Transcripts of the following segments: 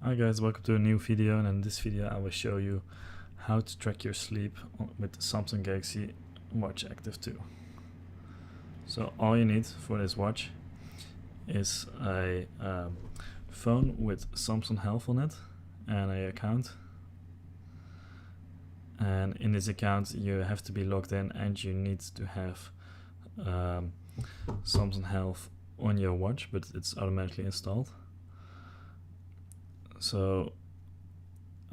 Hi guys, welcome to a new video, and in this video I will show you how to track your sleep with the Samsung Galaxy Watch Active 2. So all you need for this watch is a phone with Samsung Health on it and an account. And in this account you have to be logged in and you need to have Samsung Health on your watch, but it's automatically installed. So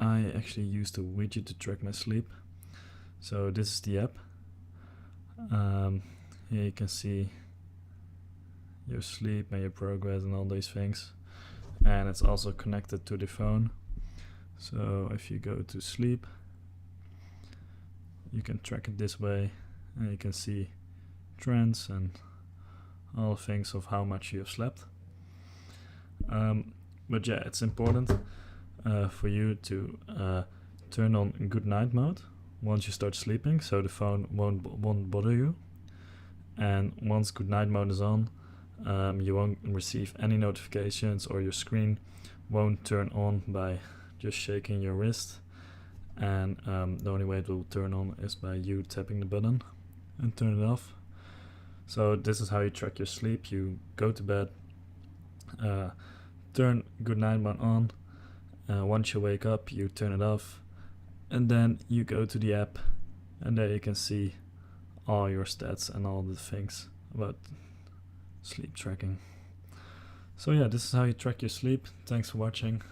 I actually use the widget to track my sleep. So this is the app. Here you can see your sleep and your progress and all these things, and it's also connected to the phone. So if you go to sleep, you can track it this way, and you can see trends and all things of how much you have slept. But yeah, it's important for you to turn on Goodnight Mode once you start sleeping, so the phone won't bother you. And once Goodnight Mode is on, you won't receive any notifications, or your screen won't turn on by just shaking your wrist. And the only way it will turn on is by you tapping the button and turn it off. So this is how you track your sleep. You go to bed, turn Goodnight Mode on. Once you wake up, you turn it off, and then you go to the app, and there you can see all your stats and all the things about sleep tracking. So yeah, this is how you track your sleep. Thanks for watching.